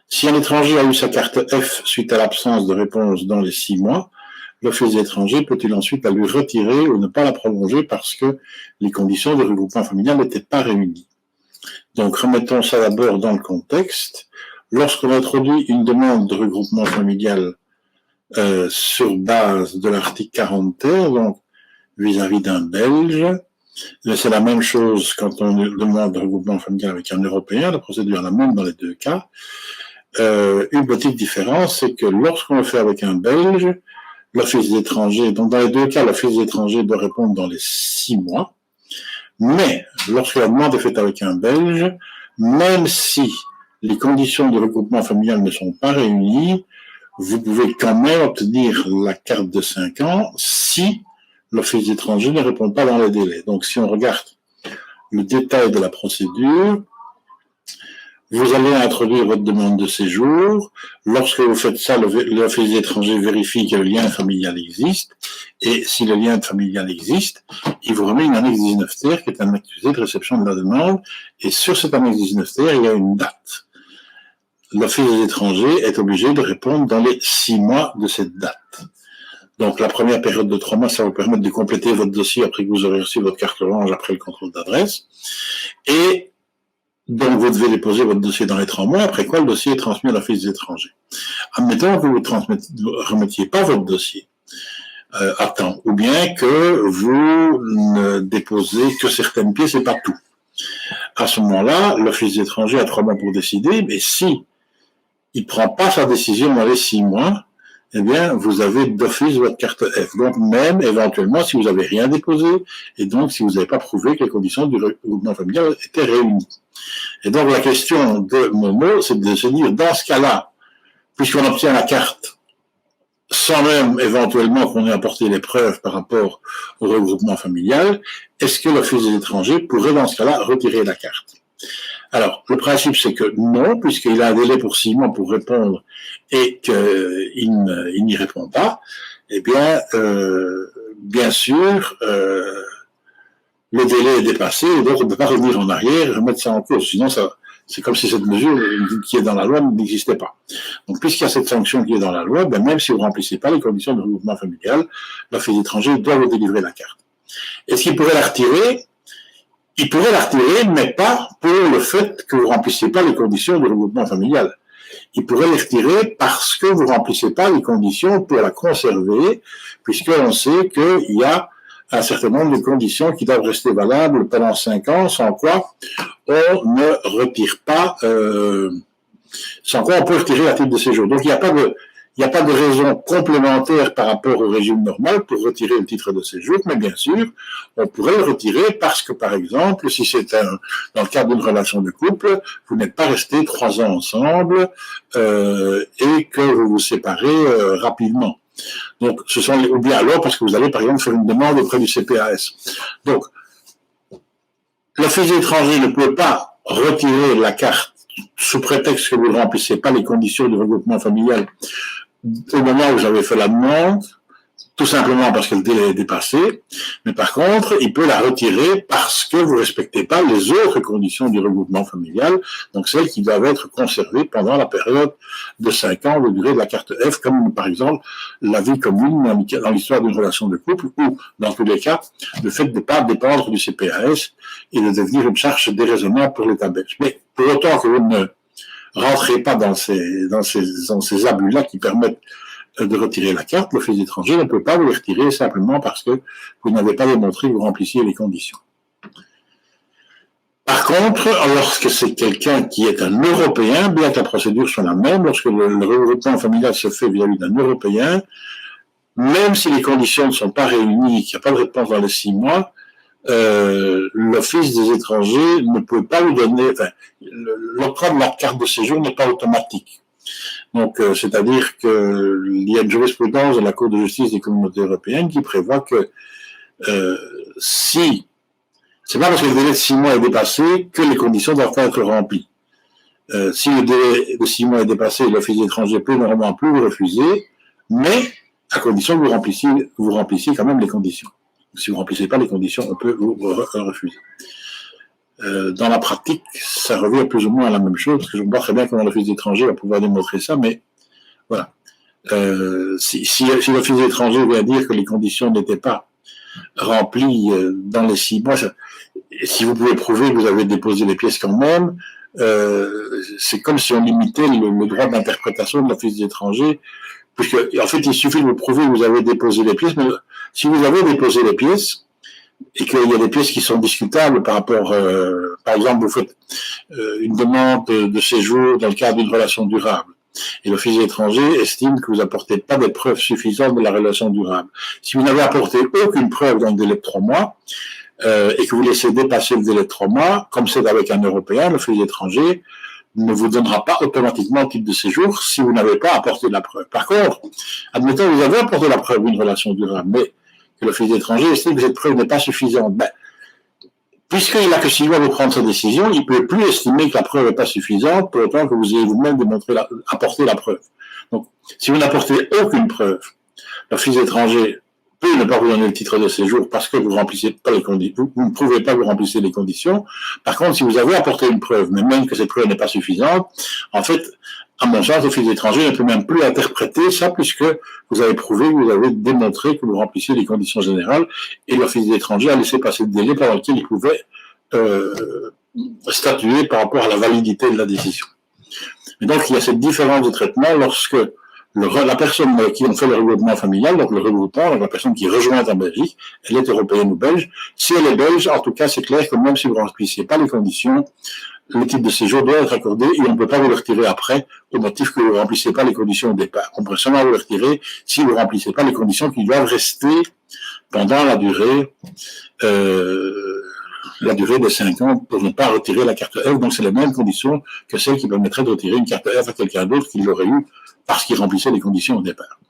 Si un étranger a eu sa carte F suite à l'absence de réponse dans les 6 mois, l'Office étranger peut-il ensuite la lui retirer ou ne pas la prolonger parce que les conditions de regroupement familial n'étaient pas réunies. Donc, remettons ça d'abord dans le contexte. Lorsqu'on introduit une demande de regroupement familial sur base de l'article 40 terre, donc vis-à-vis d'un Belge, c'est la même chose quand on demande de regroupement familial avec un Européen, la procédure est la même dans les deux cas. Une petite différence, c'est que lorsqu'on le fait avec un Belge, l'Office des étrangers, donc dans les deux cas, l'Office des étrangers doit répondre dans les 6 mois, mais lorsque la demande est faite avec un Belge, même si les conditions de regroupement familial ne sont pas réunies, vous pouvez quand même obtenir la carte de 5 ans si l'Office des étrangers ne répond pas dans les délais. Donc si on regarde le détail de la procédure, vous allez introduire votre demande de séjour. Lorsque vous faites ça, l'Office des étrangers vérifie que le lien familial existe. Et si le lien familial existe, il vous remet une annexe 19 terre, qui est un accusé de réception de la demande. Et sur cette annexe 19 terre, il y a une date. L'Office des étrangers est obligé de répondre dans les 6 mois de cette date. Donc, la première période de 3 mois, ça va vous permettre de compléter votre dossier après que vous aurez reçu votre carte orange après le contrôle d'adresse. Et donc, vous devez déposer votre dossier dans les 3 mois, après quoi le dossier est transmis à l'Office des étrangers. Admettons que vous ne remettiez pas votre dossier à temps, ou bien que vous ne déposez que certaines pièces et pas tout. À ce moment-là, l'Office des étrangers a 3 mois pour décider, mais si il ne prend pas sa décision dans les 6 mois, eh bien, vous avez d'office votre carte F. Donc, même éventuellement, si vous n'avez rien déposé, et donc si vous n'avez pas prouvé que les conditions du regroupement familial étaient réunies. Et donc, la question de Momo, c'est de se dire, dans ce cas-là, puisqu'on obtient la carte, sans même éventuellement qu'on ait apporté les preuves par rapport au regroupement familial, est-ce que l'Office des étrangers pourrait, dans ce cas-là, retirer la carte? Alors, le principe, c'est que non, puisqu'il a un délai pour 6 mois pour répondre et qu'il n'y répond pas, eh bien, bien sûr, le délai est dépassé, et donc on ne peut pas revenir en arrière et remettre ça en cause. Sinon, c'est comme si cette mesure qui est dans la loi n'existait pas. Donc, puisqu'il y a cette sanction qui est dans la loi, ben, même si vous ne remplissez pas les conditions de regroupement familial, l'Office étranger doit vous délivrer la carte. Est-ce qu'il pourrait la retirer? Il pourrait la retirer, mais pas pour le fait que vous ne remplissez pas les conditions de regroupement familial. Il pourrait les retirer parce que vous ne remplissez pas les conditions pour la conserver, puisqu'on sait qu'il y a un certain nombre de conditions qui doivent rester valables pendant 5 ans, sans quoi on ne retire pas, sans quoi on peut retirer la titre de séjour. Donc il n'y a pas de raison complémentaire par rapport au régime normal pour retirer le titre de séjour, mais bien sûr, on pourrait le retirer parce que, par exemple, si c'est dans le cadre d'une relation de couple, vous n'êtes pas restés 3 ans ensemble et que vous vous séparez rapidement. Donc, ou bien alors parce que vous allez, par exemple, faire une demande auprès du CPAS. Donc, l'Office étranger ne peut pas retirer la carte sous prétexte que vous ne remplissez pas les conditions du regroupement familial au moment où vous avez fait la demande, tout simplement parce que le délai est dépassé, mais par contre, il peut la retirer parce que vous ne respectez pas les autres conditions du regroupement familial, donc celles qui doivent être conservées pendant la période de 5 ans de durée de la carte F, comme par exemple la vie commune dans l'histoire d'une relation de couple, ou dans tous les cas, le fait de ne pas dépendre du CPAS et de devenir une charge déraisonnable pour l'État belge. Mais pour autant que vous ne rentrez pas dans ces abus-là qui permettent de retirer la carte, l'Office étranger ne peut pas vous les retirer simplement parce que vous n'avez pas démontré que vous remplissiez les conditions. Par contre, lorsque c'est quelqu'un qui est un Européen, bien que la procédure soit la même, lorsque le regroupement familial se fait vis-à-vis d'un Européen, même si les conditions ne sont pas réunies, qu'il n'y a pas de réponse dans les 6 mois, l'Office des étrangers ne peut pas lui donner, l'octroi de la carte de séjour n'est pas automatique. Donc, c'est-à-dire qu'il y a une jurisprudence de la Cour de justice des communautés européennes qui prévoit que si c'est pas parce que le délai de 6 mois est dépassé que les conditions doivent pas être remplies. Si le délai de 6 mois est dépassé, l'Office étranger peut normalement plus vous refuser, mais à condition que vous remplissiez quand même les conditions. Si vous ne remplissez pas les conditions, on peut vous refuser. Dans la pratique, ça revient plus ou moins à la même chose, parce que je vois très bien comment l'office d'étranger va pouvoir démontrer ça, mais voilà. Si l'office d'étranger vient dire que les conditions n'étaient pas remplies dans les 6 mois, si vous pouvez prouver que vous avez déposé les pièces quand même, c'est comme si on limitait le droit d'interprétation de l'office d'étranger, puisque en fait il suffit de vous prouver que vous avez déposé les pièces, mais si vous avez déposé les pièces, et qu'il y a des pièces qui sont discutables par rapport, par exemple, vous faites une demande de séjour dans le cadre d'une relation durable, et l'office étranger estime que vous n'apportez pas des preuves suffisantes de la relation durable. Si vous n'avez apporté aucune preuve dans le délai de 3 mois, et que vous laissez dépasser le délai de 3 mois, comme c'est avec un Européen, l'office étranger ne vous donnera pas automatiquement le titre de séjour si vous n'avez pas apporté la preuve. Par contre, admettons que vous avez apporté la preuve d'une relation durable, mais que l'office étranger estime que cette preuve n'est pas suffisante. Puisqu'il n'a que 6 mois pour prendre sa décision, il ne peut plus estimer que la preuve n'est pas suffisante pour autant que vous ayez vous-même apporté la preuve. Donc, si vous n'apportez aucune preuve, l'office étranger peut ne pas vous donner le titre de séjour parce que vous remplissez pas les conditions, vous ne prouvez pas que vous remplissez les conditions. Par contre, si vous avez apporté une preuve, mais même que cette preuve n'est pas suffisante, en fait, à mon sens, l'office étranger ne peut même plus interpréter ça puisque vous avez prouvé, vous avez démontré que vous remplissiez les conditions générales et l'office étranger a laissé passer le délai pendant lequel il pouvait statuer par rapport à la validité de la décision. Et donc, il y a cette différence de traitement lorsque la personne avec qui on fait le regroupement familial, donc le regroupant, donc la personne qui rejoint en Belgique, elle est européenne ou belge. Si elle est belge, en tout cas, c'est clair que même si vous ne remplissiez pas les conditions, le titre de séjour doit être accordé et on ne peut pas vous le retirer après au motif que vous ne remplissez pas les conditions au départ. On peut seulement vous le retirer si vous ne remplissez pas les conditions qui doivent rester pendant la durée des 5 ans pour ne pas retirer la carte F. Donc, c'est les mêmes conditions que celles qui permettraient de retirer une carte F à quelqu'un d'autre qui l'aurait eu parce qu'il remplissait les conditions au départ.